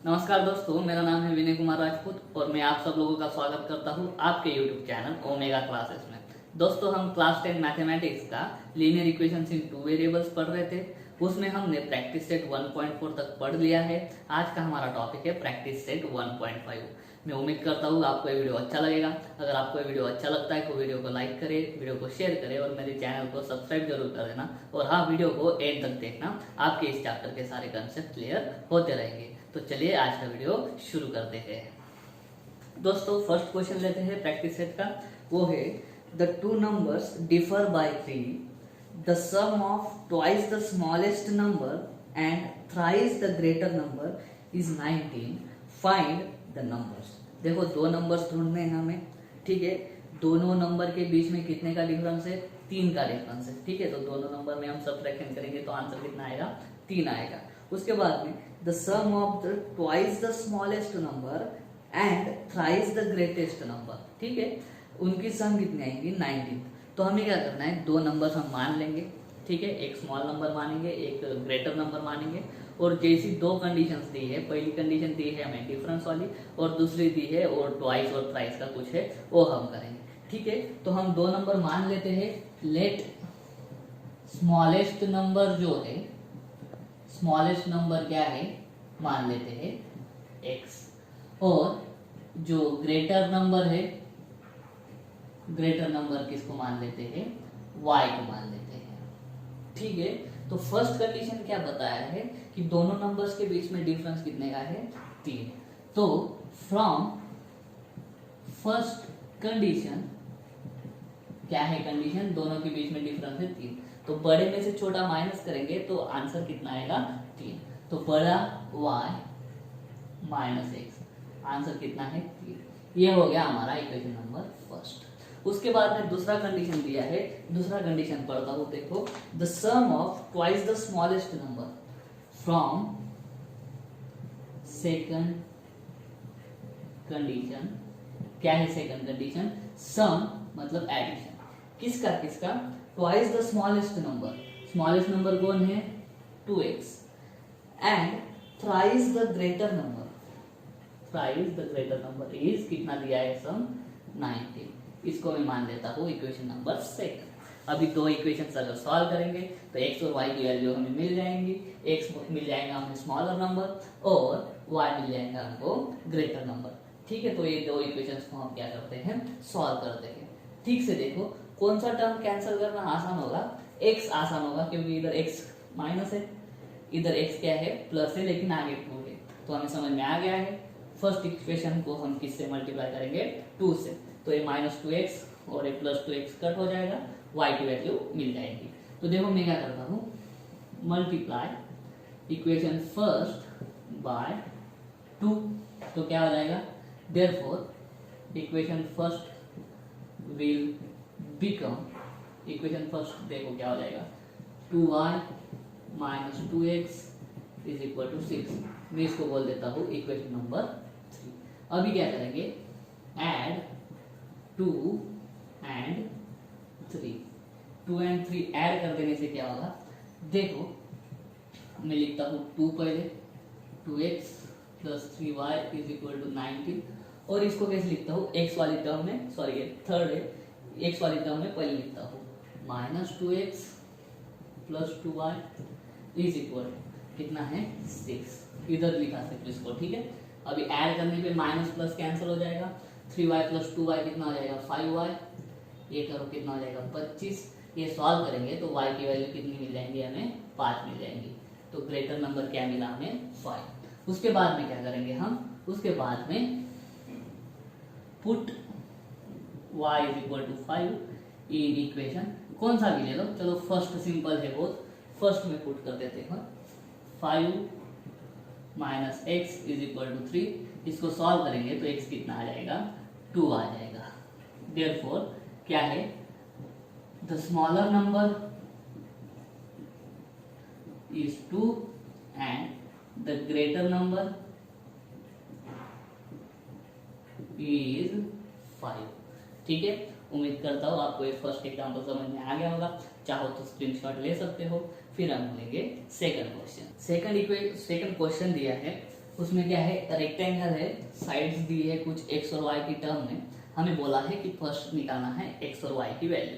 नमस्कार दोस्तों, मेरा नाम है विनय कुमार राजपूत और मैं आप सब लोगों का स्वागत करता हूं आपके YouTube चैनल ओमेगा क्लासेस में। दोस्तों, हम क्लास 10 मैथमेटिक्स का लीनियर इक्वेशंस इन टू वेरिएबल्स पढ़ रहे थे। उसमें हमने प्रैक्टिस सेट 1.4 तक पढ़ लिया है। आज का हमारा टॉपिक है प्रैक्टिस सेट 1.5। मैं उम्मीद करता हूँ आपको ये वीडियो अच्छा लगेगा। अगर आपको ये वीडियो अच्छा लगता है तो वीडियो को लाइक करें, वीडियो को शेयर करें और मेरे चैनल को सब्सक्राइब जरूर कर देना। और हाँ, वीडियो को एंड तक देखना, आपके इस चैप्टर के सारे कंसेप्ट क्लियर होते रहेंगे। तो चलिए आज का वीडियो शुरू करते हैं। दोस्तों, फर्स्ट क्वेश्चन लेते हैं प्रैक्टिस सेट का। वो है the two numbers differ by 3, the sum of twice the smallest number and thrice the greater number is 19, find the numbers. देखो, दो नंबर्स ढूंढने हैं हमें, ठीक है। दोनों नंबर के बीच में कितने का डिफरेंस है? 3 का डिफरेंस है, ठीक है। तो दोनों नंबर में हम सब्ट्रैक्शन करेंगे तो आंसर कितना आएगा? 3 आएगा। उसके बाद में the sum of the twice the smallest number and thrice the greatest number, ठीक है। उनकी सम कितनी आएगी? 19। तो हमें क्या करना है, दो नंबर्स हम मान लेंगे, ठीक है। एक स्मॉल नंबर मानेंगे, एक ग्रेटर नंबर मानेंगे। और जैसी दो कंडीशंस दी है, पहली कंडीशन दी है हमें डिफरेंस वाली और दूसरी दी है और ट्वाइस और थ्राइस का कुछ है, वो हम करेंगे, ठीक है। तो हम दो नंबर मान लेते हैं। लेट स्मॉलेस्ट नंबर जो है, स्मॉलेस्ट नंबर क्या है मान लेते हैं x, और जो ग्रेटर नंबर है, ग्रेटर नंबर किसको मान लेते हैं? y को मान लेते हैं, ठीक है। तो फर्स्ट कंडीशन क्या बताया है कि दोनों नंबर्स के बीच में डिफरेंस कितने का है? 3। तो फ्रॉम फर्स्ट कंडीशन क्या है? कंडीशन दोनों के बीच में डिफरेंस है 3। तो बड़े में से छोटा माइनस करेंगे तो आंसर कितना आएगा? 3। तो बड़ा y माइनस x, आंसर कितना है? 3। ये हो गया हमारा इक्वेशन नंबर फर्स्ट। उसके बाद में दूसरा कंडीशन दिया है। दूसरा कंडीशन पढ़ता हूं, देखो। The sum of twice the smallest number from second condition. क्या है सेकंड कंडीशन? सम मतलब एडिशन। किसका किसका? Twice the smallest number. Smallest number कौन है? 2x। And thrice the greater number, thrice the greater number is कितना दिया है? सम 19। इसको मैं मान लेता हूँ इक्वेशन नंबर सेकंड। अभी दो इक्वेशंस अगर सॉल्व करेंगे तो x और y की वैल्यू हमें मिल जाएंगी। x मिल जाएगा हमें स्मॉलर नंबर और y मिल जाएगा हमको ग्रेटर नंबर, ठीक है। तो ये दो इक्वेशंस को हम क्या करते हैं? सॉल्व करते हैं। ठीक से देखो, कौन सा टर्म कैंसिल करना आसान होगा? x आसान होगा, क्योंकि इधर x माइनस है, इधर x क्या है? प्लस है, लेकिन आगे 2 है। तो हमें समझ में आ गया है। फर्स्ट इक्वेशन को हम किससे मल्टीप्लाई करेंगे? 2 से। तो ये -2x और ये +2x कट हो जाएगा, y की वैल्यू मिल जाएगी। तो देखो मैं क्या करता हूँ, मल्टीप्लाई इक्वेशन फर्स्ट बाय 2। तो क्या हो जाएगा? Therefore equation first will become, equation first देखो क्या हो जाएगा? 2y minus 2x is equal to 6। मैं इसको बोल देता हूँ इक्वेशन नंबर 3। अभी क्या करेंगे? Add 2 and 3। 2 एंड 3 ऐड कर देने से क्या होगा? देखो, मैं लिखता हूँ 2 पहले, 2x plus 3y is equal to 19। और इसको कैसे लिखता हूँ? x वाली टर्म में, सॉरी ये थर्ड है, x वाली टर्म में पहले लिखता हूँ -2x plus 2y is equal कितना है? 6। इधर लिखा सकते इसको, ठीक है। अभी ऐड करने पे माइनस प्लस कैंसिल हो जाएगा। 3y प्लस 2y कितना हो जाएगा? 5y। ये करो कितना हो जाएगा? 25। ये सॉल्व करेंगे तो y की वैल्यू कितनी मिल जाएंगी हमें? 5 मिल जाएंगी। तो ग्रेटर नंबर क्या मिला हमें? 5। उसके बाद में क्या करेंगे हम? उसके बाद में put y is equal to 5 in equation, कौन सा भी ले लो, चलो फर्स्ट सिंपल है बहुत, फर्स्ट में पुट कर देते हैं। 5 minus x is equal to 3। इसको सॉल्व करेंगे तो x कितना आ जाएगा? 2 आ जाएगा। देयरफॉर क्या है? The smaller number is 2 and the greater number is 5, ठीक है। उम्मीद करता हूँ आपको ये फर्स्ट एग्जाम्पल समझ में आ गया होगा। चाहो तो स्क्रीनशॉट ले सकते हो। फिर हम लेंगे सेकंड क्वेश्चन। सेकंड क्वेश्चन दिया है उसमें क्या है, रेक्टेंगल है, साइड्स दी है कुछ एक्स और वाई की टर्म में। हमें बोला है कि फर्स्ट निकालना है एक्स और वाई की वैल्यू।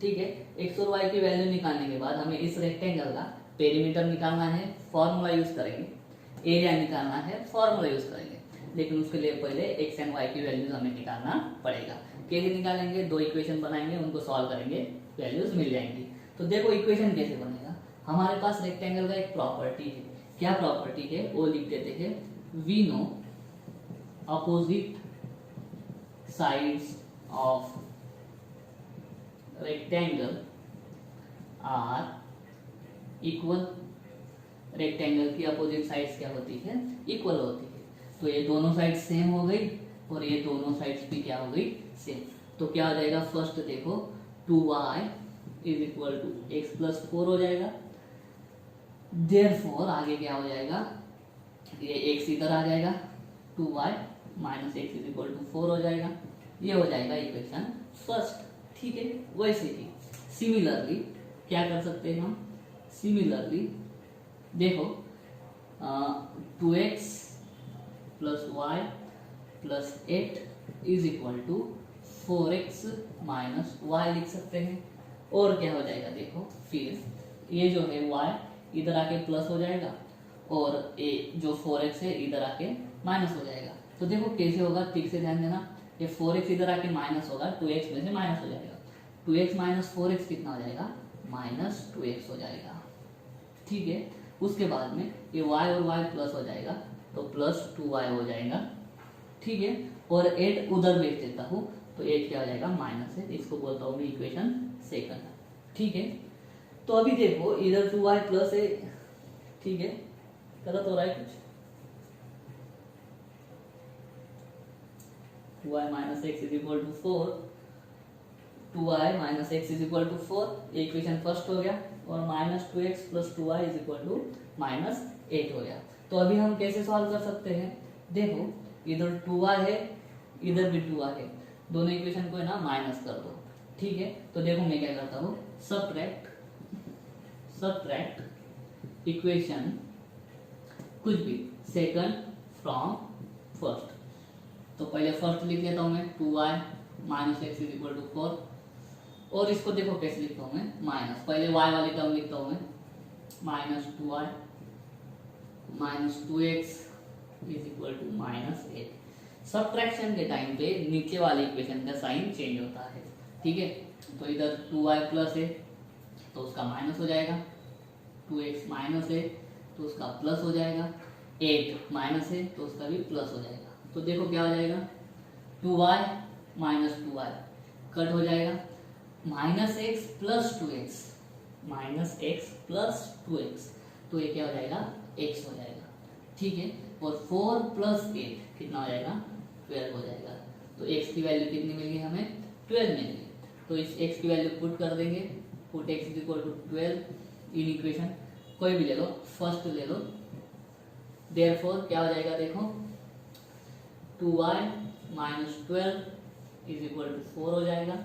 ठीक है, एक्स और वाई की वैल्यू निकालने के बाद हमें इस रेक्टेंगल का पेरीमीटर निकालना है, फॉर्मूला यूज करेंगे। एरिया निकालना है, फॉर्मूला यूज करेंगे। लेकिन उसके लिए पहले एक्स एंड वाई की वैल्यूज हमें निकालना पड़ेगा। कैसे निकालेंगे, दो इक्वेशन बनाएंगे, उनको सॉल्व करेंगे, वैल्यूज मिल जाएंगी। तो देखो इक्वेशन कैसे बनेगा। हमारे पास रेक्टेंगल का एक प्रॉपर्टी है, क्या प्रॉपर्टी है वो लिख देते हैं। We know opposite sides of rectangle are equal. Rectangle की अपोजिट साइड्स क्या होती है, इक्वल होती है। तो ये दोनों साइड सेम हो गई और ये दोनों साइड्स भी क्या हो गई, सेम। तो क्या हो जाएगा, फर्स्ट देखो 2y is equal to x plus 4 हो जाएगा। देयरफॉर आगे क्या हो जाएगा, ये x इधर आ जाएगा, 2y minus x is equal to 4 हो जाएगा। ये हो जाएगा इक्वेशन फर्स्ट। ठीक है, वैसे ही सिमिलरली क्या कर सकते हैं हम, सिमिलरली देखो 2x plus y plus 8 is equal to 4x minus y लिख सकते हैं। और क्या हो जाएगा, देखो फिर ये जो है y इधर आके प्लस हो जाएगा और ये जो 4x है इधर आके माइनस हो जाएगा। तो देखो कैसे होगा, ठीक से ध्यान देना। ये 4x इधर आके माइनस होगा, 2x में से माइनस हो जाएगा। 2x माइनस 4x कितना हो जाएगा, माइनस 2x हो जाएगा। ठीक है, उसके बाद में ये y और y प्लस हो जाएगा तो प्लस 2y हो जाएगा। ठीक है, और 8 उधर भेज देता हूँ तो 8 क्या हो जाएगा, माइनस है। इसको बोलता हूँ मैं इक्वेशन सेकंड। ठीक है, तो अभी देखो इधर 2y प्लस है, ठीक है, गलत हो रहा है कुछ, 2y minus x is equal to 4, 2y minus x is equal to 4, equation first हो गया। और minus 2x plus 2y is equal to minus 8 हो गया। तो अभी हम कैसे सॉल्व कर सकते हैं, देखो इधर 2y है, इधर भी 2y है, दोनों इक्वेशन को है ना माइनस कर दो। ठीक है, तो देखो मैं क्या करता हूँ, सब्ट्रैक्ट इक्वेशन कुछ भी सेकंड फ्रॉम फर्स्ट। तो पहले फर्स्ट लिख लेता हूँ मैं, 2y minus x is equal to 4। और इसको देखो कैसे लिखता हूँ मैं, माइनस, पहले y वाली टर्म लिखता हूँ मैं, minus 2y minus 2x is equal to minus 8। Subtraction के टाइम पे नीचे वाले इक्वेशन का साइन चेंज होता है। ठीक है, तो इधर 2y प्लस है तो उसका माइनस हो जाएगा, 2x माइनस है तो उसका प्लस हो जाएगा, 8 माइनस है तो उसका भी प्लस हो जाएगा। तो देखो क्या हो जाएगा, 2y माइनस 2y कट हो जाएगा, minus x plus 2x, minus x plus 2x, तो ये क्या हो जाएगा, x हो जाएगा। ठीक है, और 4 प्लस 8 कितना हो जाएगा, 12 हो जाएगा। तो x की वैल्यू कितनी मिल गई हमें, 12 मिल गई। तो इस x की वैल्यू पुट कर देंगे, put x is equal to 12 in equation, कोई भी ले लो, फर्स्ट ले लो। देयरफॉर क्या हो जाएगा, देखो 2y minus 12 is equal to 4 हो जाएगा।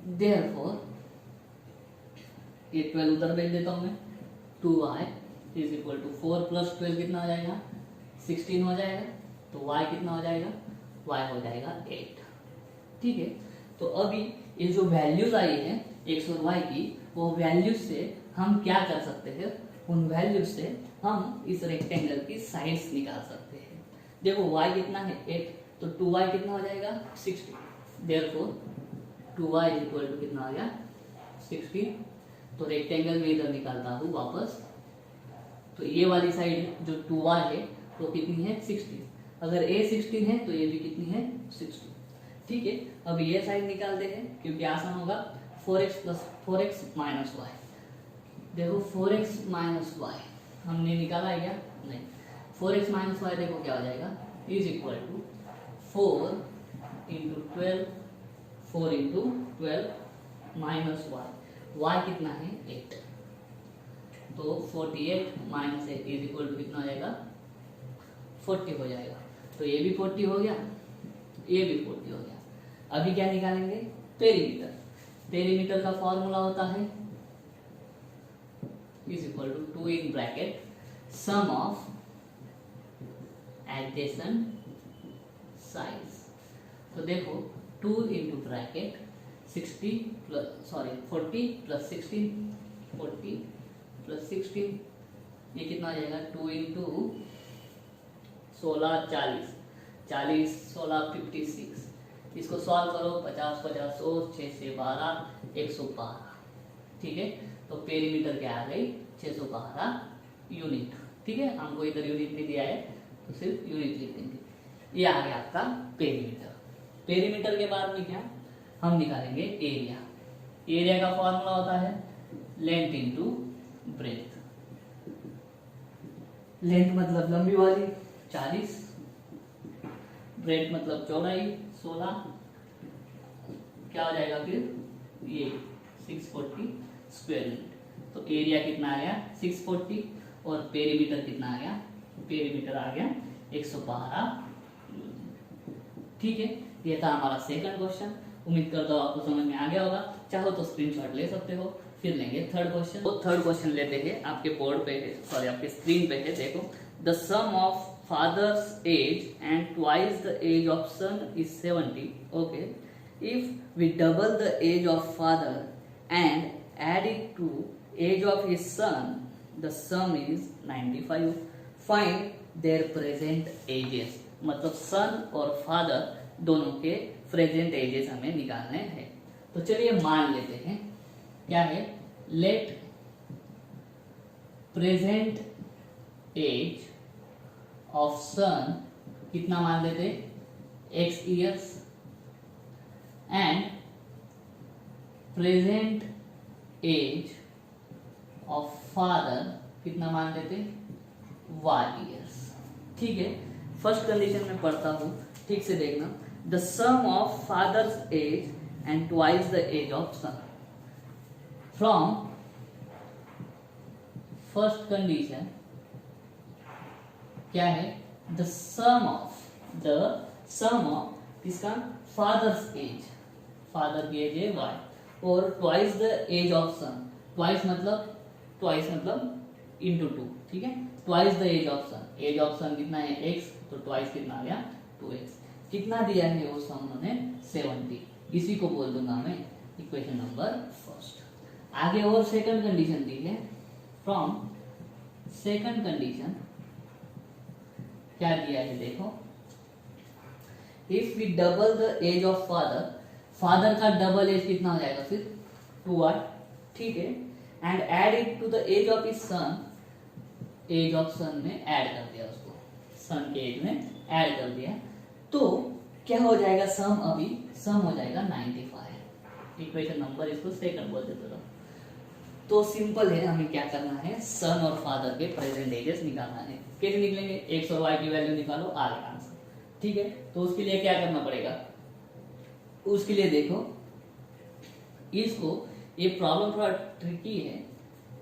देयरफॉर ये 12 उधर भेज देता हूँ मैं, 2y is equal to 4 plus 12 कितना हो जाएगा, 16 हो जाएगा। तो y कितना हो जाएगा, y हो जाएगा 8। ठीक है, तो अभी ये जो वैल्यूज आई है x और y की, वो वैल्यूज से हम क्या कर सकते हैं, उन वैल्यूज से हम इस रेक्टेंगल की साइड्स निकाल सकते हैं। देखो y कितना है 8, तो 2y कितना हो जाएगा 16। Therefore 2y is equal to कितना आ गया 16। तो रेक्टेंगल में इधर निकालता हूँ वापस, तो ये वाली साइड जो 2y है वो कितनी है 16। अगर a 16 है तो ये भी कितनी है 16। ठीक है, अब ये साइड निकालते हैं क्योंकि आसान होगा, 4x माइनस वाई। देखो 4x माइनस वाई हमने निकाला है क्या, नहीं। 4x माइनस वाई देखो क्या हो जाएगा, is equal to 4 into 12, 4 into 12 minus y, y कितना है 8। तो 48 माइनस 8 इज इक्वल टू कितना हो जाएगा 40 हो जाएगा। तो ये भी 40 हो गया, ये भी 40 हो गया। अभी क्या निकालेंगे, पेरीमीटर। पेरीमीटर का फॉर्मूला होता है is equal to 2 in bracket sum of adjacent साइज। तो देखो 2 इंटू ब्रैकेट 40 प्लस 16 40 प्लस 16 ये कितना आ जाएगा 2 इंटू 16 40 40 16 56। इसको सॉल्व करो 50 50 100 6 से 12 112। ठीक है, तो पेरीमीटर क्या आ गई 612 यूनिट। ठीक है, हमको इधर यूनिट नहीं दिया है तो सिर्फ यूनिट लिख देंगे। ये आ गया आपका पेरीमीटर। पेरीमीटर के बाद में क्या हम निकालेंगे एरिया। एरिया का फॉर्मूला होता है लेंथ इंटू ब्रेथ। लेंथ मतलब लंबी वाली 40, ब्रेथ मतलब चौड़ाई 16, क्या हो जाएगा फिर ये 640 स्क्वायर यूनिट। तो एरिया कितना आ गया 640 और पेरीमीटर कितना आ गया, पेरीमीटर आ गया 112। ठीक है, ये था हमारा सेकंड क्वेश्चन। उम्मीद करता हूँ आपको समझ में आ गया होगा। चाहो तो स्क्रीनशॉट ले सकते हो। फिर लेंगे थर्ड क्वेश्चन। तो थर्ड क्वेश्चन लेते हैं, आपके बोर्ड पे है, सॉरी आपके स्क्रीन पे है। देखो, the sum of father's age and twice the age of son is 70। Okay, if we double the age of father and add it to age of his son, the sum is 95. Find their present ages। मतलब सन और father दोनों के present ages हमें निकालने हैं। तो चलिए मान लेते हैं, क्या है, let present age of son कितना मान लेते x years and present age of father कितना मान लेते y years। ठीक है, फर्स्ट कंडीशन में पढ़ता हूं, ठीक से देखना। The sum of father's age and twice the age of son. From first condition क्या है, द सम ऑफ किसका, फादर्स एज, फादर की एज है y, और twice the age of son. Twice मतलब इंटू 2। ठीक है, twice the age of son. Age of son कितना है x, तो ट्वाइस कितना आ गया 2x। कितना दिया है वो सम उन्होंने 70। इसी को बोल दूंगा मैं इक्वेशन नंबर फर्स्ट। आगे और सेकंड कंडीशन दी है। फ्रॉम सेकंड कंडीशन क्या दिया है देखो, if we double the age of father, father का डबल एज कितना हो जाएगा फिर 2y। ठीक है, and add it to the age of his son. Age of son में ऐड कर दिया उसको, सन के एज में ऐड कर दिया, तो क्या हो जाएगा सम, अभी सम हो जाएगा 95। इक्वेशन नंबर इसको सेकंड बोल देते हो। तो सिंपल है, हमें क्या करना है, सन और फादर के प्रेजेंट एजेस निकालना है। कैसे निकलेंगे, x और y की वैल्यू निकालो, आ गया आंसर। ठीक है, तो उसके लिए क्या करना पड़ेगा, उसके लिए देखो इसको, ये प्रॉब्लम थोड़ा ट्रिकी है।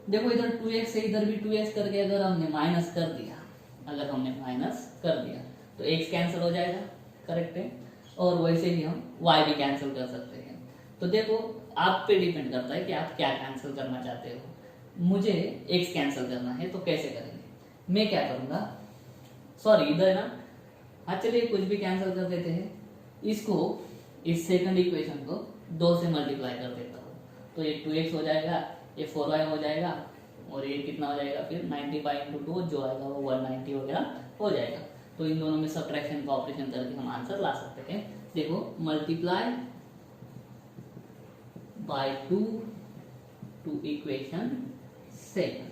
देखो इधर 2x है, इधर भी 2x करके अगर हमने माइनस कर दिया, तो x कैंसिल हो जाएगा, करेक्ट है। और वैसे ही हम y भी कैंसिल कर सकते हैं। तो देखो आप पे डिपेंड करता है कि आप क्या कैंसिल करना चाहते हो। मुझे x कैंसिल करना है, तो कैसे करेंगे, मैं क्या करूंगा, सॉरी इधर ना, हाँ चलिए कुछ भी कैंसिल कर देते हैं। इसको, इस सेकंड इक्वेशन को 2 से मल्टीप्लाई कर देता हूँ, तो ये 2x हो जाएगा, ये 4y हो जाएगा, और ये कितना हो जाएगा फिर 95 इंटू 2 जो आएगा वो 190 वगैरह हो जाएगा। तो इन दोनों में सब्ट्रैक्शन का ऑपरेशन करके हम आंसर ला सकते हैं। देखो multiply by 2 to equation second,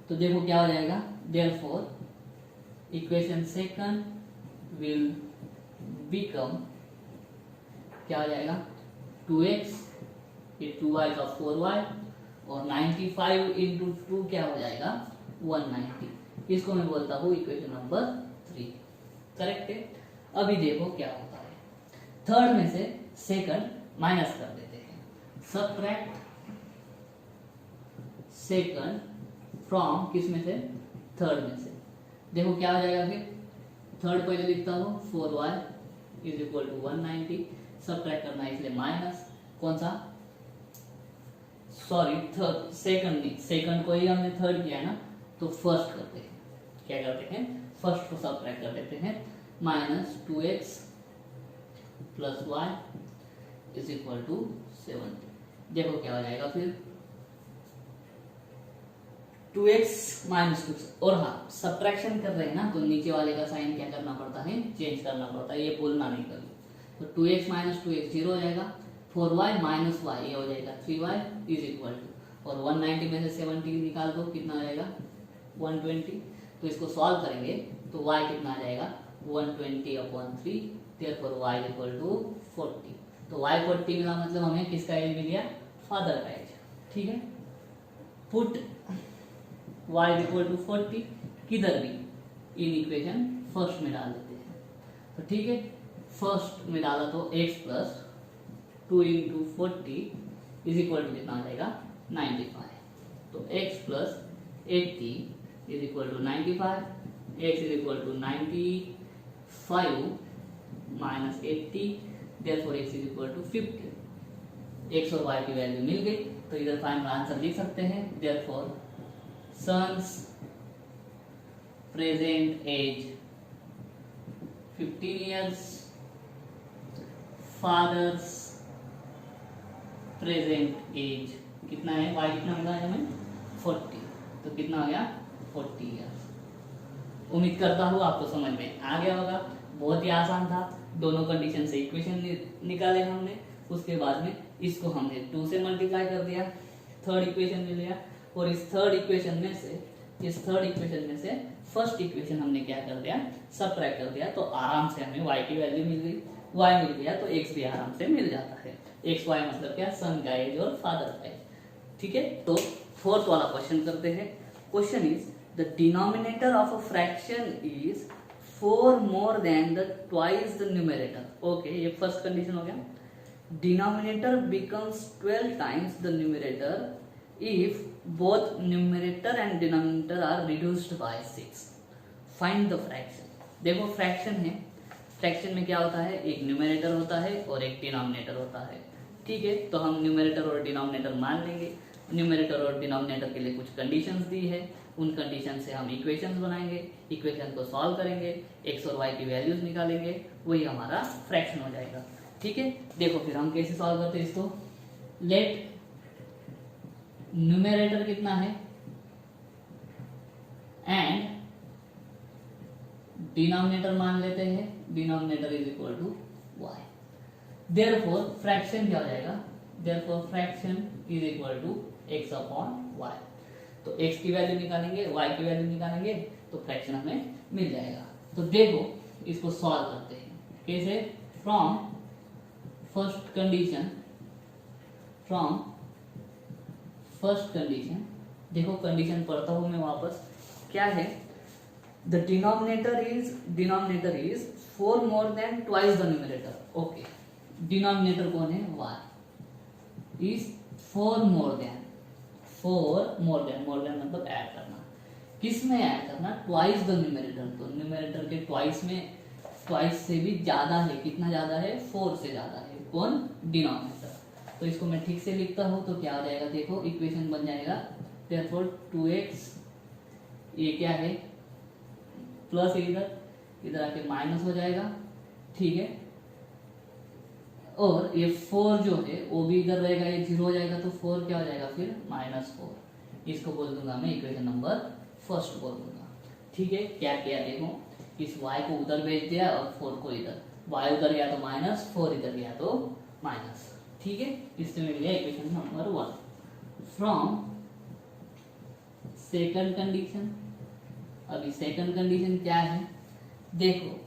तो देखो क्या हो जाएगा, therefore equation second will become, क्या हो जाएगा 2x, ये 2y का 4y, और 95 इंटू 2 क्या हो जाएगा 190। इसको मैं बोलता हूँ इक्वेशन नंबर 3, करेक्ट है। अभी देखो क्या होता है, थर्ड में से सेकंड माइनस कर देते हैं, सबट्रैक्ट सेकंड फ्रॉम किस में से, थर्ड में से। देखो क्या हो जाएगा फिर, थर्ड पहले लिखता हूँ 4y is equal to 190, subtract करना है इसलिए माइनस, कौन सा, सॉरी थर्ड, सेकंड नहीं, सेकंड को ही हमने थर्ड किया है ना, तो फर्स्ट करते हैं, क्या करते हैं फर्स्ट को सब्ट्रैक्ट कर देते हैं, minus 2x plus y is equal to 70। देखो क्या हो जाएगा फिर 2x माइनस 2, और हाँ सब्ट्रैक्शन कर रहे हैं ना तो नीचे वाले का साइन क्या करना पड़ता है, चेंज करना पड़ता है, ये भूलना नहीं कभी। तो 2x माइनस 2x 0 हो जाएगा, 4y माइनस वाई ये हो जाएगा 3y इज इक्वल टू, और 190 में से 70 निकाल दो कितना आ जाएगा 120। तो इसको सॉल्व करेंगे तो y कितना आ जाएगा 120/3, देयरफॉर y इक्वल टू 40। तो y 40 मिला, मतलब हमें किसका एज मिल गया, फादर का एज। ठीक है, पुट y इक्वल टू 40 किधर भी इन इक्वेशन फर्स्ट में डाल देते हैं। तो ठीक है, फर्स्ट में डाला तो x plus 2 into 40 is equal to कितना आ जाएगा 95। तो x plus 80 is equal to 95, x is equal to 95 minus 80, therefore x is equal to 50। x और y की वैल्यू मिल गई, तो इधर फाइनल आंसर लिख सकते हैं, therefore son's present age 15 years, father's present age कितना है, y कितना मिला है हमें 40, तो कितना हो गया 40 years। उम्मीद करता हूँ आपको समझ में आ गया होगा, बहुत ही आसान था। दोनों कंडीशन से इक्वेशन निकाले हमने, उसके बाद में इसको हमने 2 से मल्टीप्लाई कर दिया, थर्ड इक्वेशन मिल गया, और इस थर्ड इक्वेशन में से फर्स्ट इक्वेशन हमने क्या कर दिया, सबट्रैक्ट कर दिया, तो आराम से हमें y की वैल्यू मिल गई, y मिल गया तो x भी आराम से मिल जाता है। x y मतलब क्या, सन का एज और फादर का एज। ठीक है, तो फोर्थ वाला क्वेश्चन करते हैं। Question is the denominator of a fraction is 4 more than the twice the numerator. Okay, ये फर्स्ट कंडीशन हो गया। Denominator becomes 12 times the numerator if both numerator and denominator are reduced by 6, find the fraction। देखो fraction है, fraction में क्या होता है, एक न्यूमरेटर होता है और एक डिनोमिनेटर होता है। ठीक है, तो हम न्यूमरेटर और डिनोमिनेटर मान लेंगे। न्यूमरेटर और डिनोमिनेटर के लिए कुछ कंडीशंस दी है, उन कंडीशन से हम इक्वेशंस बनाएंगे, इक्वेशन को सॉल्व करेंगे, x और y की वैल्यूज निकालेंगे, वही हमारा फ्रैक्शन हो जाएगा। ठीक है, देखो फिर हम कैसे सॉल्व करते हैं इसको। लेट न्यूमरेटर कितना है एंड डिनोमिनेटर मान लेते हैं, denominator is equal to y। Therefore fraction क्या हो जाएगा, therefore fraction is equal to x upon y। तो x की वैल्यू निकालेंगे, y की वैल्यू निकालेंगे, तो फ्रैक्शन हमें मिल जाएगा। तो देखो इसको सॉल्व करते हैं कैसे, फ्रॉम फर्स्ट कंडीशन, देखो कंडीशन पढ़ता हूं मैं वापस, क्या है, the denominator is 4 more than twice the numerator. Okay, denominator कौन है, y इज 4 मोर देन मतलब ऐड करना, किस में ऐड करना, ट्वाइस द न्यूमरेटर। तो न्यूमरेटर के ट्वाइस से भी ज्यादा है, कितना ज्यादा है, 4 से ज्यादा है, कौन, डिनोमिनेटर। तो इसको मैं ठीक से लिखता हूं तो क्या हो जाएगा, देखो इक्वेशन बन जाएगा, देयरफॉर 2x, ये क्या है प्लस, इधर आके माइनस हो जाएगा। ठीक है, और ये 4 जो है वो भी इधर रहेगा, ये 0 हो जाएगा, तो 4 क्या हो जाएगा फिर -4। इसको बोल दूंगा मैं इक्वेशन नंबर फर्स्ट बोल दूंगा। ठीक है, क्या किया देखो, इस y को उधर भेज दिया और 4 को इधर, y उधर गया तो माइनस, 4 इधर गया तो माइनस। ठीक है, इससे मिल गया equation number 1। From second condition, अभी सेकंड कंडीशन क्या है, देखो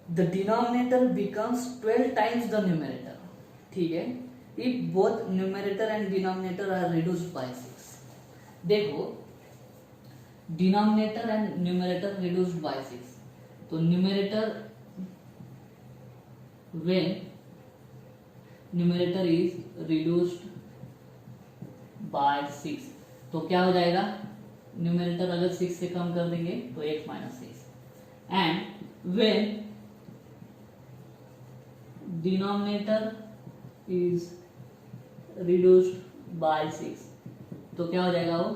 the denominator becomes 12 times the numerator. ठीक है, if both numerator and denominator are reduced by 6। देखो denominator and numerator reduced by 6, तो numerator when numerator is reduced by 6, तो क्या हो जाएगा, न्यूमरेटर अगर 6 से कम कर देंगे तो x minus 6, and when denominator is reduced by 6, तो क्या हो जाएगा वो,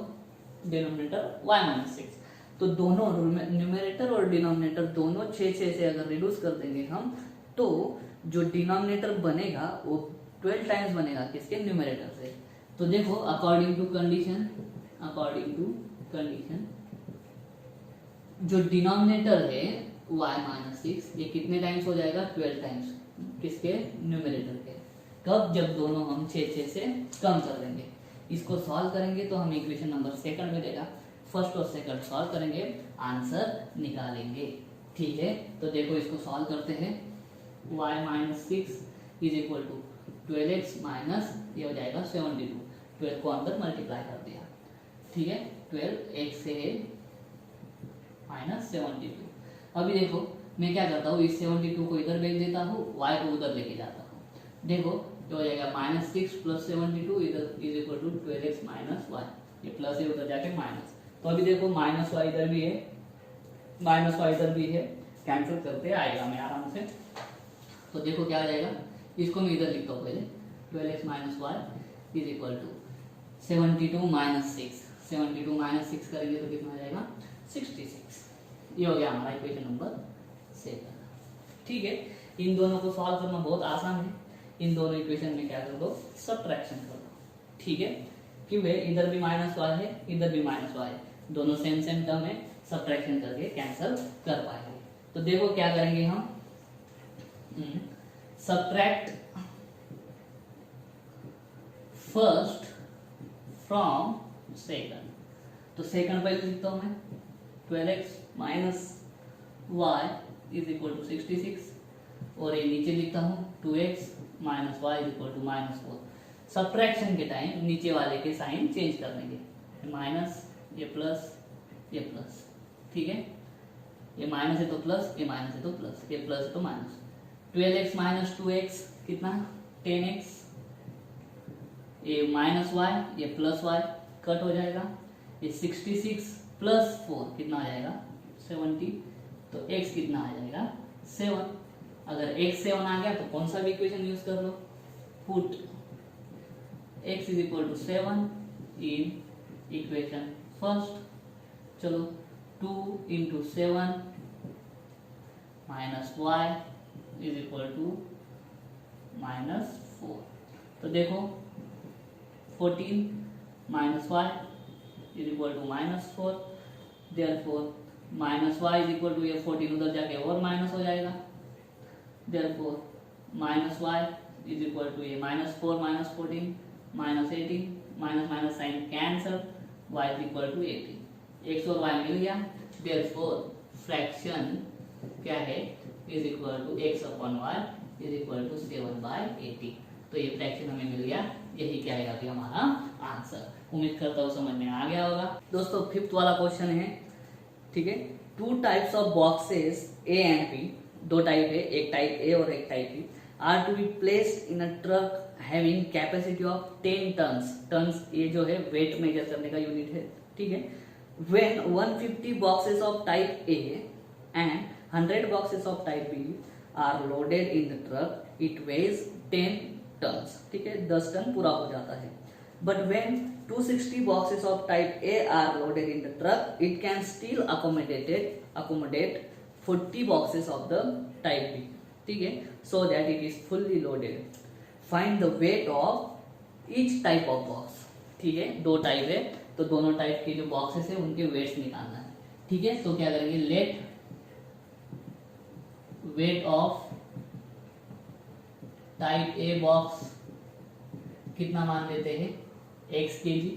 डिनोमिनेटर y माइनस 6। तो दोनों न्यूमरेटर और डिनोमिनेटर दोनों 6 से अगर रिड्यूस कर देंगे हम, तो जो डिनोमिनेटर बनेगा वो 12 टाइम्स बनेगा किसके, न्यूमरेटर से। तो देखो अकॉर्डिंग टू कंडीशन जो डिनोमिनेटर है y-6 ये कितने टाइम्स हो जाएगा, 12 टाइम्स किसके, न्यूमरेटर के। कब, जब दोनों हम 6 से कम कर देंगे। इसको सॉल्व करेंगे तो हमें इक्वेशन नंबर सेकंड मिलेगा। फर्स्ट और सेकंड सॉल्व करेंगे, आंसर निकालेंगे। ठीक है, तो देखो इसको सॉल्व करते हैं। y-6 is equal to 12x minus ये हो जाएगा 72। 12 को अंदर मल्टीप्लाई कर दिया। ठीक है, 12x से माइनस 72। अभी देखो मैं क्या करता हूँ, इस 72 को इधर भेज देता हूँ, y को उधर लेके जाता हूँ। देखो ये हो जाएगा -6 प्लस 72 इधर is equal to 12x minus y। ये प्लस है उधर जाके माइनस। तो अभी देखो माइनस y इधर भी है, माइनस y इधर भी है, कैंसिल करते आएगा मैं आराम से। तो देखो क्या आ जाएगा, इसको मैं इधर लिखता हूँ पहले, 12x minus y is equal to 72 minus 6। 72 minus 6 करेंगे तो कितना आ जाएगा, 66। ये हो गया हमारा इक्वेशन नंबर 7। ठीक है, इन दोनों को सॉल्व करना बहुत आसान है। इन दोनों इक्वेशन में क्या कर दो, सब्ट्रैक्शन कर दो। ठीक है, क्यों है, इधर भी माइनस y है, इधर भी माइनस y है, दोनों सेम सेम टर्म है, सब्ट्रैक्शन करके कैंसिल कर पाएंगे। तो देखो क्या करेंगे हम, सब्ट्रैक्ट फर्स्ट फ्रॉम सेकंड। तो सेकंड पहले लिखता हूं मैं, 12x minus y is equal to 66, और ये नीचे लिखता हूँ 2x minus y is equal to -4। Subtraction के टाइम नीचे वाले के साइन चेंज कर देंगे, माइनस ये प्लस ये प्लस। ठीक है, ये माइनस है तो प्लस, ये माइनस है तो प्लस, ये प्लस है तो माइनस। 12x माइनस 2x कितना, 10x, ये माइनस y ये प्लस y कट हो जाएगा। ये 66 प्लस 4 कितना आ जाएगा, 70। तो x कितना आ जाएगा, 7। अगर x 7 आ गया तो कौन सा भी इक्वेशन यूज कर लो, put x is equal to 7 in equation first. चलो 2 into 7 minus y is equal to -4। तो देखो 14 minus y is equal to -4। Therefore minus y is equal to, ये 14 उधर जाके और माइनस हो जाएगा। Therefore minus y is equal to, ये -4 minus 14 minus 18, minus minus sign cancel, y is equal to 18। x और y मिल गया। देयरफॉर फ्रैक्शन क्या है, is equal to x upon y is equal to 7/80। तो ये फ्रैक्शन हमें मिल गया। यही क्या है अभी हमारा आंसर। उम्मीद करता हूँ समझ में आ गया होगा। दोस्तों 5th वाला क्वेश्चन है। ठीक है, 2 types of boxes A and B, 2 type है, एक टाइप A और एक type B, are to be placed in a truck having capacity of 10 tons. Tons ये जो है वेट मेजर करने का यूनिट है। ठीक है, when 150 boxes of type A and 100 boxes of type B are loaded in the truck, it weighs 10 tons. ठीक है, 10 टन पूरा हो जाता है। But when 260 boxes of type A are loaded in the truck, it can still accommodate 40 boxes of the type B. ठीक है, so that it is fully loaded. Find the weight of each type of box. ठीक है, 2 type है तो दोनों type के जो boxes है उनके वेट्स निकालना है। ठीक है, तो क्या करेंगे, let weight of type A box कितना मान लेते हैं, x kg।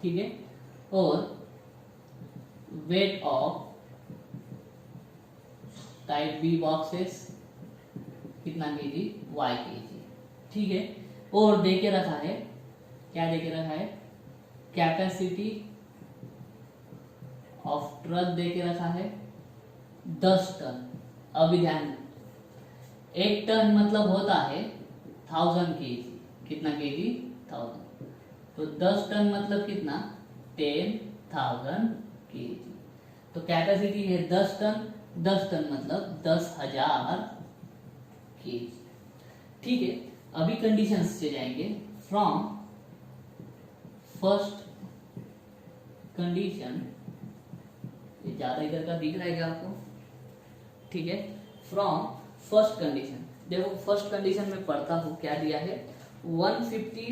ठीक है, और weight of type B boxes कितना kg, y kg। ठीक है, और दे के रखा है, क्या दे के रखा है, कैपेसिटी ऑफ ट्रक दे के रखा है 10 टन। अभी ध्यान, 1 टन मतलब होता है 1000 kg। कितना kg, 1000। तो 10 टन मतलब कितना, 10,000 kg। तो कैपेसिटी है 10 टन, 10 टन मतलब 10,000 kg। ठीक है, अभी कंडीशंस से जाएंगे। फ्रॉम फर्स्ट कंडीशन ये ज़्यादा इधर का दिख रहा है क्या आपको? ठीक है। फ्रॉम फर्स्ट कंडीशन, देखो फर्स्ट कंडीशन में पढ़ता हूँ क्या दिया है, 150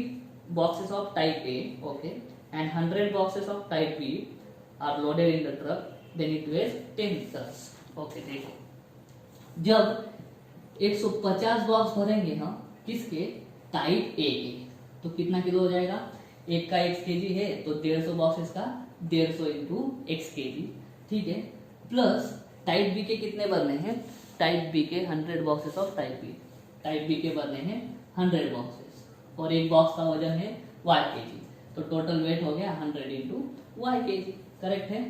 boxes of type A, okay, and 100 boxes of type B are loaded in the truck, then it weighs 10 tons. Okay, देखो जब 150 बॉक्स भरेंगे हम किसके, टाइप ए के, तो कितना किलो हो जाएगा, एक का x kg है तो 150 बॉक्सेस का 150 इंटू x kg, ठीक है। प्लस टाइप बी के कितने भरने हैं, टाइप बी के 100 boxes of type B, type B के भरने हैं 100 बॉक्सेस, और एक बॉक्स का वजन है y kg, तो टोटल वेट हो गया 100 इंटू y kg, करेक्ट है।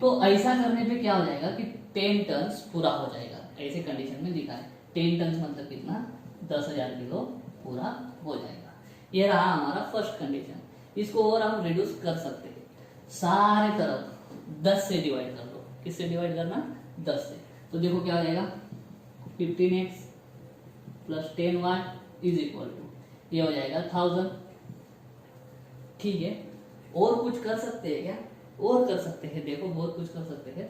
तो ऐसा करने पे क्या हो जाएगा कि 10 टन्स पूरा हो जाएगा, ऐसे कंडीशन में लिखा है 10 टन्स मतलब कितना, 10,000 किलो पूरा हो जाएगा। ये रहा हमारा फर्स्ट कंडीशन। इसको और हम रिड्यूस कर सकते हैं, सारे तरफ 10 से डिवाइड कर दो, किससे डिवाइड करना, 10 से, तो देखो क्या हो जाएगा 15x plus 10y is equal to, ये हो जाएगा 1000, ठीक है। और कुछ कर सकते हैं क्या, और कर सकते हैं, देखो बहुत कुछ कर सकते हैं,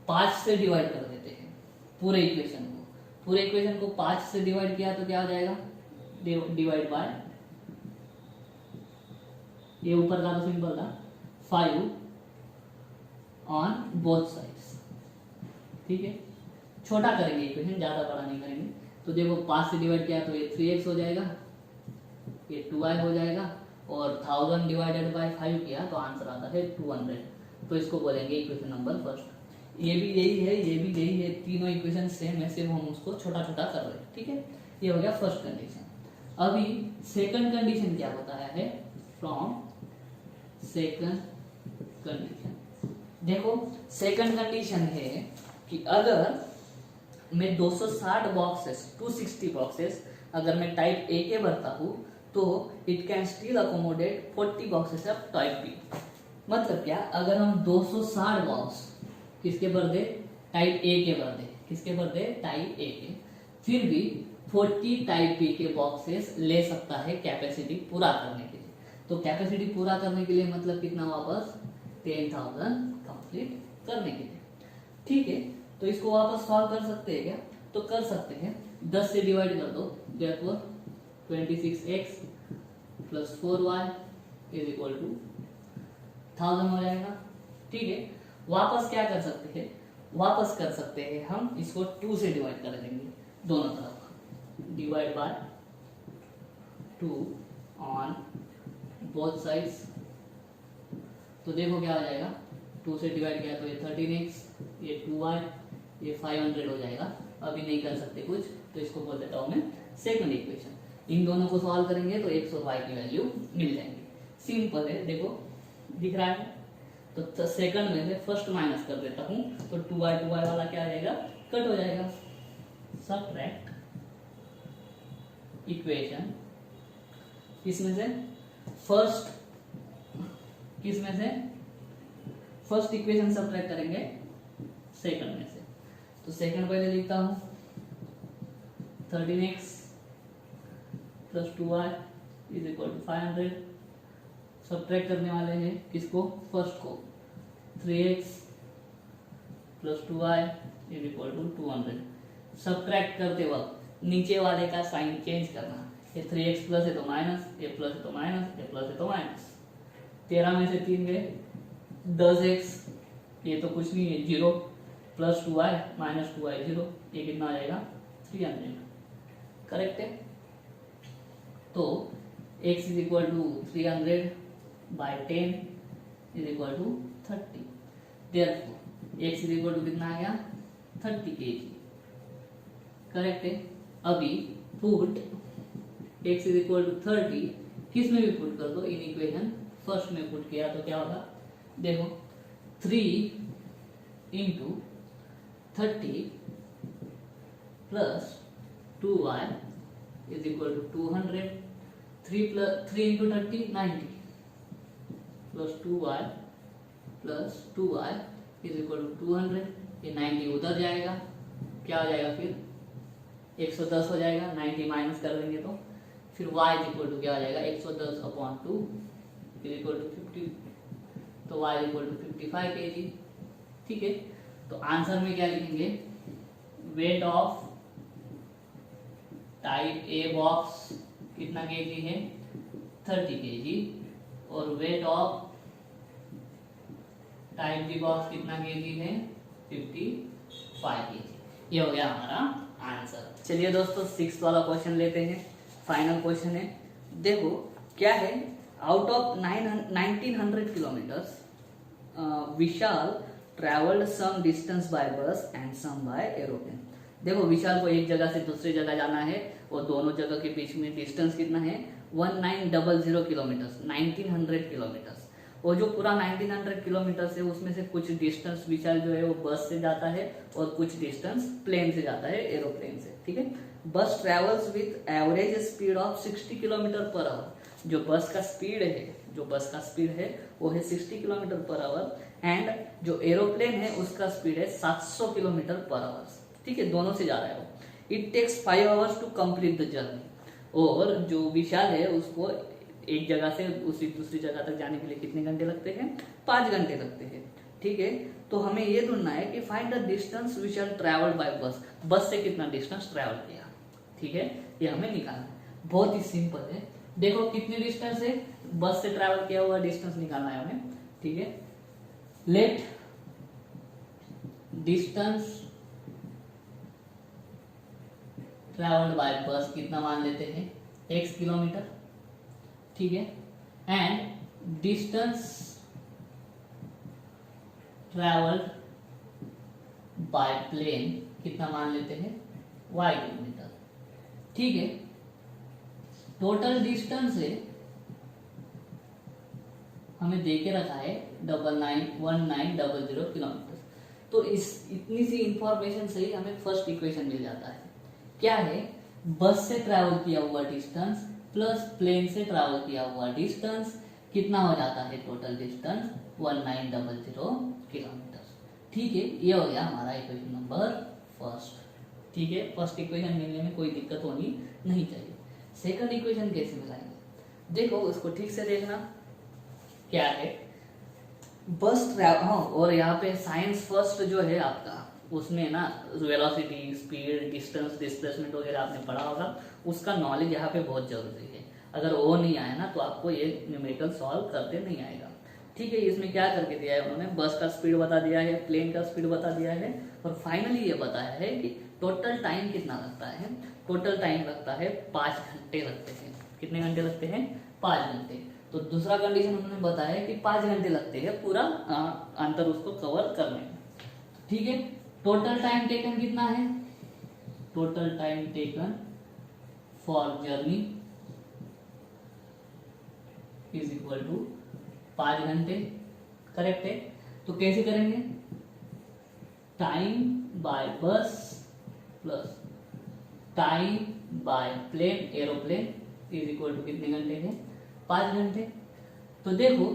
5 से डिवाइड कर देते हैं पूरे इक्वेशन को, पूरे इक्वेशन को 5 से डिवाइड किया तो क्या हो जाएगा, डिवाइड बाय, ये ऊपर का तो सिंपल था, 5 ऑन बोथ साइड्स, ठीक है। छोटा करेंगे इक्वेशन, ज्यादा बड़ा नहीं करेंगे, तो देखो 5 से डिवाइड किया तो ये 3x हो जाएगा, ये 2y हो जाएगा, और 1000 डिवाइडेड बाय 5 किया तो आंसर आता है 200, तो इसको बोलेंगे इक्वेशन नंबर फर्स्ट। ये भी यही है, ये भी यही है, तीनों इक्वेशन सेम है, सिर्फ हम उसको छोटा छोटा कर रहे हैं, ठीक है। ये हो गया फर्स्ट कंडीशन। अभी सेकंड कंडीशन क्या बताया है, फ्रॉम सेकंड कंडीशन, देखो सेकंड कंडीशन है कि अगर मैं 260 बॉक्सेस 260 बॉक्सेस अगर मैं टाइप ए के भरता हूँ तो it can still accommodate 40 boxes of type B. मतलब क्या, अगर हम 260 बॉक्स किसके भर दे, टाइप ए के भर दे, किसके भर दे, टाइप ए के, फिर भी 40 टाइप बी के बॉक्सेस ले सकता है कैपेसिटी पूरा करने के लिए। तो कैपेसिटी पूरा करने के लिए मतलब कितना, वापस 10,000 कंप्लीट करने के लिए, ठीक है। तो इसको वापस सॉल्व कर सकते हैं क्या, तो कर सकते हैं, 10 से डिवाइड कर दो, therefore 26x plus 4y is equal to 1000 हो जाएगा, ठीक है। वापस क्या कर सकते हैं, वापस कर सकते हैं हम इसको 2 से डिवाइड कर देंगे दोनों तरफ, divide by 2 on both sides, तो देखो क्या हो जाएगा, 2 से डिवाइड किया तो ये 13x, ये 2y, ये 500 हो जाएगा। अभी नहीं कर सकते कुछ, तो इसको बोल देता हूँ मैं सेकंड इक्वेशन। इन दोनों को सॉल्व करेंगे तो x और y की वैल्यू मिल जाएंगी, सिंपल है, देखो दिख रहा है। तो सेकंड में से फर्स्ट माइनस कर देता हूँ, तो 2y वाला क्या आ जाएगा, कट हो जाएगा। सबट्रैक्ट इक्वेशन, किसमें से फर्स्ट, किसमें से फर्स्ट इक्वेशन सबट्रैक्ट करेंगे सेकंड में से, तो सेकंड पहले लिखता हूं 13x plus 2y is equal to 500, subtract करने वाले हैं किसको, फर्स्ट को, 3x plus 2y is equal to 200। Subtract करते वक्त नीचे वाले का साइन चेंज करना, ये 3x प्लस है तो माइनस, ये प्लस है तो माइनस, ये प्लस है तो माइनस, 13 में से 3 गए, 10x, ये तो कुछ नहीं है 0, प्लस 2y माइनस 2y 0, ये कितना आ जाएगा 300, करेक्ट है। तो x is equal to 300 by 10 is equal to 30, therefore x is equal to कितना आ गया 30 kg, करेक्ट है। अभी put x is equal to 30 किस में भी पुट कर दो, इन इक्वेशन फर्स्ट में पुट किया तो क्या होगा, देखो 3 into 30 plus 2y is equal to 200, 3 into 30 90 plus 2y plus 2y is equal to 200, ये 90 उधर जाएगा, क्या हो जाएगा फिर 110 हो जाएगा, 90 माइनस कर देंगे तो फिर y इज इक्वल टू क्या हो जाएगा 110 अपॉन 2 इज इक्वल टू 50, तो y is equal to 55 kg, ठीक है, तो आंसर में क्या लिखेंगे, weight of type A box कितना केजी है, 30 केजी, और weight of type B box कितना केजी है, 55 केजी। ये हो गया हमारा आंसर। चलिए दोस्तों 6th वाला क्वेश्चन लेते हैं, फाइनल क्वेश्चन है। देखो क्या है, out of 1900 kilometres Vishal travelled some distance by bus and some by aeroplane. देखो विशाल को एक जगह से दूसरी जगह जाना है और दोनों जगह के बीच में डिस्टेंस कितना है, 1900 किलोमीटर्स, 1900 किलोमीटर्स। और जो पूरा 1900 किलोमीटर्स है उसमें से कुछ डिस्टेंस विशाल जो है वो बस से जाता है और कुछ डिस्टेंस प्लेन से जाता है, एरोप्लेन से, ठीक है। बस travels with average speed of 60 kilometre per our. जो बस का स्पीड है वो है 60 किलोमीटर पर आवर, एंड जो एरोप्लेन है उसका स्पीड है 700 किलोमीटर पर आवर, ठीक है, दोनों से जा रहा है वो। It takes 5 hours to complete the journey. और जो विशाल है उसको एक जगह से दूसरी जगह तक जाने के लिए कितने घंटे लगते हैं, 5 घंटे लगते हैं, ठीक है। तो हमें ये ढूंढना है कि find the distance Vishal travelled bye बस, बस से कितना डिस्टेंस ट्रैवल किया, ठीक है, ये हमें निकालना है। बहुत ही सिंपल है, देखो कितने डिस्टेंस है, बस से ट्रैवल किया हुआ डिस्टेंस निकालना है हमें, ठीक है। लेट डिस्टेंस ट्रैवल्ड बाय बस कितना मान लेते हैं, x किलोमीटर, ठीक है, and distance travelled by plane कितना मान लेते हैं, y किलोमीटर, ठीक है। टोटल डिस्टेंस है हमें देके रखा है 1900 किलोमीटर। तो इस इतनी सी इंफॉर्मेशन से ही हमें फर्स्ट इक्वेशन मिल जाता है। क्या है, बस से ट्रैवल किया हुआ डिस्टेंस प्लस प्लेन से ट्रैवल किया हुआ डिस्टेंस कितना हो जाता है, टोटल डिस्टेंस 1900 किलोमीटर, ठीक है। ये हो गया हमारा इक्वेशन नंबर फर्स्ट, ठीक है। फर्स्ट इक्वेशन मिलने में कोई दिक्कत होनी नहीं चाहिए। सेकंड इक्वेशन कैसे मिलाएंगे, देखो उसको ठीक से देखना। क्या है, बस ट्रैवल, हाँ, और यहाँ पे साइंस फर्स्ट जो है आपका, उसमें ना वेलोसिटी, स्पीड, डिस्टेंस, डिस्प्लेसमेंट वगैरह आपने पढ़ा होगा, उसका नॉलेज यहाँ पे बहुत जरूरी है। अगर वो नहीं आया ना तो आपको ये न्यूमेरिकल सॉल्व करते नहीं आएगा, ठीक है। इसमें क्या करके दिया है उन्होंने, बस का स्पीड बता दिया है, प्लेन का स्पीड बता दिया है, और फाइनली ये बताया है कि टोटल टाइम कितना लगता है। टोटल टाइम लगता है 5 घंटे लगते हैं। कितने घंटे लगते हैं, 5 घंटे। तो दूसरा कंडीशन उन्होंने बताया कि 5 घंटे लगते हैं पूरा अंतर उसको कवर करने में, ठीक है। टोटल टाइम टेकन कितना है, total time taken for journey is equal to 5 घंटे, करेक्ट है। तो कैसे करेंगे, time by bus plus time by plane, aeroplane is equal to कितने घंटे है, 5 घंटे। तो देखो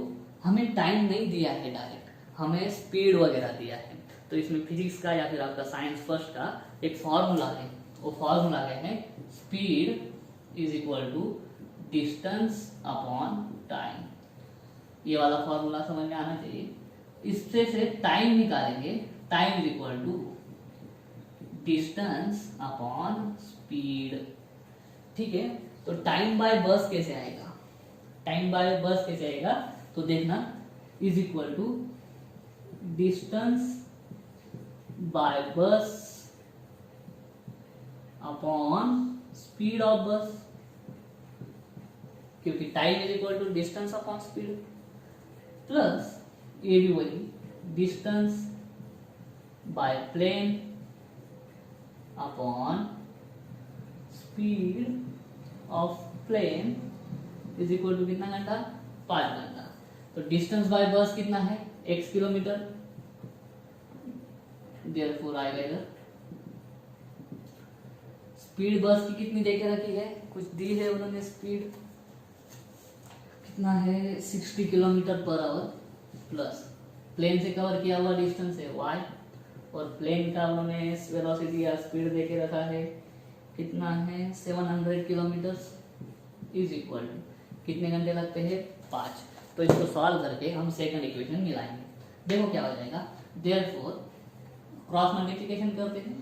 हमें टाइम नहीं दिया है डायरेक्ट, हमें स्पीड वगैरह दिया है। तो इसमें फिजिक्स का या फिर आपका साइंस फर्स्ट का एक फॉर्मूला है, वो फॉर्मूला है speed is equal to distance upon time. ये वाला फॉर्मूला समझ में आना चाहिए। इससे से टाइम निकालेंगे, time is equal to distance upon speed, ठीक है। तो टाइम बाय बस कैसे आएगा, टाइम बाय बस कैसे आएगा, तो देखना, is equal to distance by bus upon speed of bus, क्योंकि time is equal to distance upon speed, plus ये भी वही distance by plane upon speed of plane is equal to कितना घंटा, 5 घंटा। तो डिस्टेंस बाय बस कितना है, x किलोमीटर, देयरफॉर आएगा इधर। स्पीड बस की कितनी देके रखी है, कुछ दी है उन्होंने, स्पीड कितना है 60 kilometre per hour, plus plane से कवर किया हुआ डिस्टेंस है y, और प्लेन का उन्होंने वेलोसिटी या स्पीड देके रखा है कितना है 700 किलोमीटर, इज इक्वल टू कितने घंटे लगते हैं, 5। तो इसको सॉल्व करके हम सेकंड इक्वेशन मिलाएंगे। देखो क्या हो जाएगा, देयरफॉर क्रॉस मल्टीप्लिकेशन करते हैं,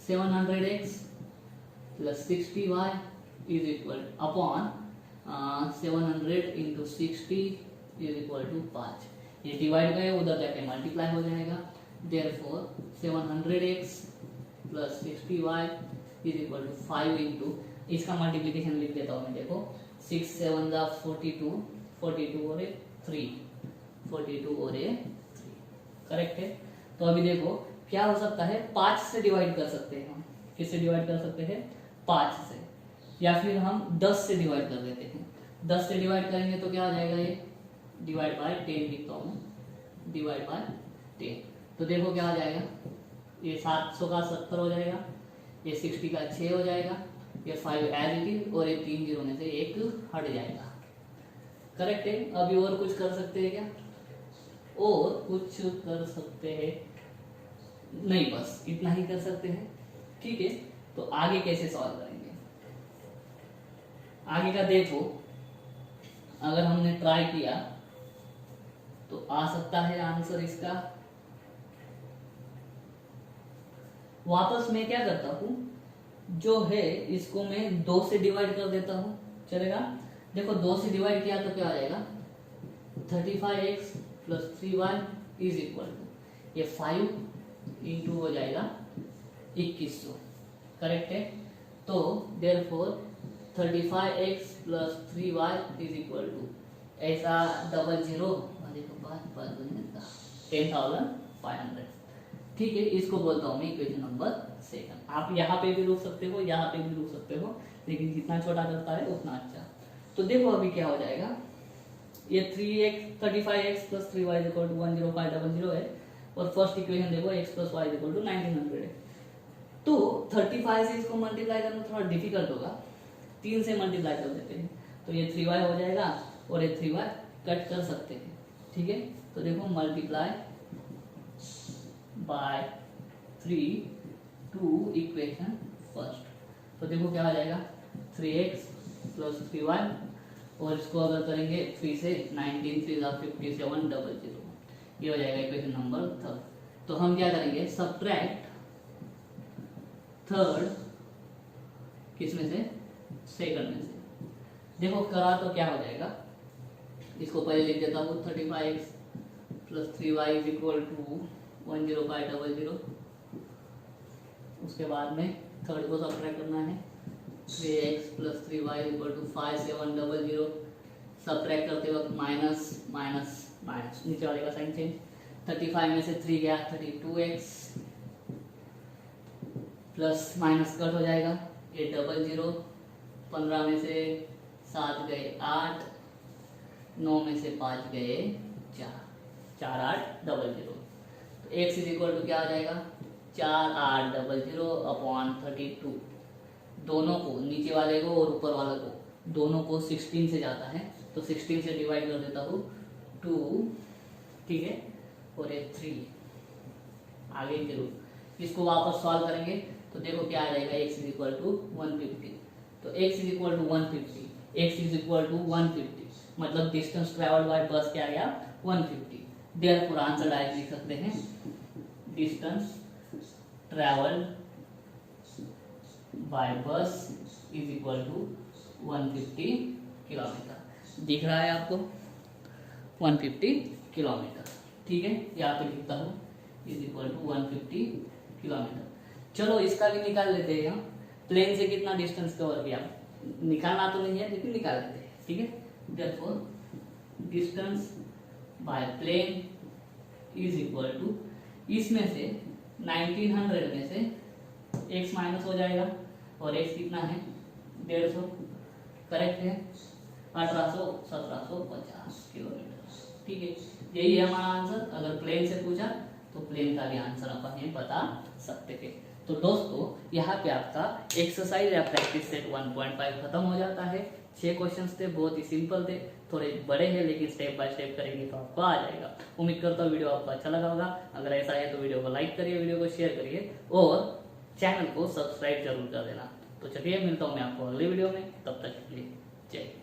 700x plus 60y is equal upon 700 into 60 is equal to 5। ये डिवाइड गए, उधर जाके मल्टीप्लाई हो जाएगा। Therefore 700x plus 60y is equal to 5 into, इसका मल्टीप्लिकेशन लिख देता हूँ मैं, देखो 6 7 जा 42, 42 और 3, 42 और 3, करेक्ट है। तो अभी देखो क्या हो सकता है, 5 से डिवाइड कर सकते हैं हम। किससे डिवाइड कर सकते हैं? 5 से, या फिर हम 10 से डिवाइड कर देते हैं। 10 से डिवाइड करेंगे तो क्या आ जाएगा, ये डिवाइड बाय 10 लिखता हूँ, डिवाइड बाय 10। तो देखो क्या आ जाएगा, ये 700 का 70 हो जाएगा, ये 60 का 6 हो जाएगा, ये 5 एज इट इज, और ये 3 जीरो में से 1 हट जाएगा। करेक्ट है। अभी और कुछ कर सकते हैं क्या? और कुछ कर सकते हैं नहीं, बस इतना ही कर सकते हैं। ठीक है, तो आगे कैसे सॉल्व करेंगे? आगे का देखो, अगर हमने ट्राई किया तो आ सकता है आंसर इसका। वापस मैं क्या करता हूं, जो है इसको मैं 2 से डिवाइड कर देता हूं, चलेगा? देखो 2 से डिवाइड किया तो क्या आ जाएगा, 35x plus 3y is equal to, ये 5 इंटू हो जाएगा 2100, करेक्ट है। तो therefore 35x plus 3y is equal to, ऐसा 00 देखो बात 10,500। ठीक है, इसको बोलता हूँ मैं इक्वेशन नंबर 2। आप यहाँ पे भी रुक सकते हो, यहाँ पे भी रुक सकते हो, लेकिन जितना छोटा करता है उतना अच्छा। तो देखो अभी क्या हो जाएगा, ये 35x plus 3y is equal to 10500 है, और फर्स्ट इक्वेशन देखो x plus y is equal to 1900 है। तो 35 से इसको मल्टीप्लाई करना थोड़ा डिफिकल्ट होगा, 3 से मल्टीप्लाई कर देते हैं, तो ये 3y हो जाएगा, और ये 3y कट कर सकते हैं। ठीक है, तो देखो multiply by 3 to equation first. तो देखो क्या आ जाएगा, 3x प्लस 3y, और इसको अगर करेंगे 3 से 19 3 5700, ये हो जाएगा इक्वेशन नंबर 3। तो हम क्या करेंगे, सब्ट्रैक्ट थर्ड किसमें से, सेकंड में से। देखो करा तो क्या हो जाएगा, इसको पहले लिख देता हूँ, 35x plus 3y is equal to 10500। उसके बाद में थर्ड को सब्ट्रैक्ट करना है, 3x plus 3y is equal to 5700। Subtract करते वक्त माइनस माइनस माइनस, नीचे वाले का साइन चेंज, 35 में से 3 गया 32x, प्लस माइनस कट हो जाएगा, ये 00, 15 में से 7 गए 8, 9 में से 5 गए 4, 4800। तो x इज इक्वल टू क्या आ जाएगा, 4800 अपॉन 32। दोनों को, नीचे वाले को और ऊपर वाले को, दोनों को 16 से जाता है, तो 16 से डिवाइड कर देता हूँ 2, ठीक है, और ये 3 आगे जरूर। इसको वापस सॉल्व करेंगे तो देखो क्या आ जाएगा, x इज इक्वल टू 150। तो x is equal to 150, x is equal to 150, मतलब डिस्टेंस ट्रेवल्ड बाय बस क्या आ गया, 150। देयरफॉर आंसर डायरेक्ट लिख सकते हैं, डिस्टेंस ट्रेवल्ड बाय बस इज इक्वल टू 150 किलोमीटर। दिख रहा है आपको, 150 किलोमीटर। ठीक है, यहाँ पे लिखता हूँ इज इक्वल टू 150 किलोमीटर। चलो इसका भी निकाल लेते हैं हम, प्लेन से कितना डिस्टेंस कवर किया, निकालना तो नहीं है लेकिन निकाल लेते हैं। ठीक है, therefore distance by plane is equal to, इसमें से 1900 में से x माइनस हो जाएगा, और x कितना है 150, करेक्ट है, 1800 1750 किलोमीटर। ठीक है, यही है हमारा आंसर। अगर प्लेन से पूछा तो प्लेन का भी आंसर अपन ये बता सकते थे। तो दोस्तों यहाँ पे आपका एक्सरसाइज या प्रैक्टिस सेट 1.5 खत्म हो जाता है। 6 क्वेश्चंस थे, बहुत ही सिंपल थे, थोड़े बड़े हैं लेकिन स्टेप बाय स्टेप करेंगे तो आपको आ जाएगा। उम्मीद करता हूँ वीडियो आपको अच्छा लगा होगा। अगर ऐसा है तो वीडियो को लाइक करिए, वीडियो को शेयर करिए और चैनल को सब्सक्राइब जरूर कर देना। तो चलिए मिलता हूँ मैं आपको अगले वीडियो में, तब तक के लिए जय हिंद।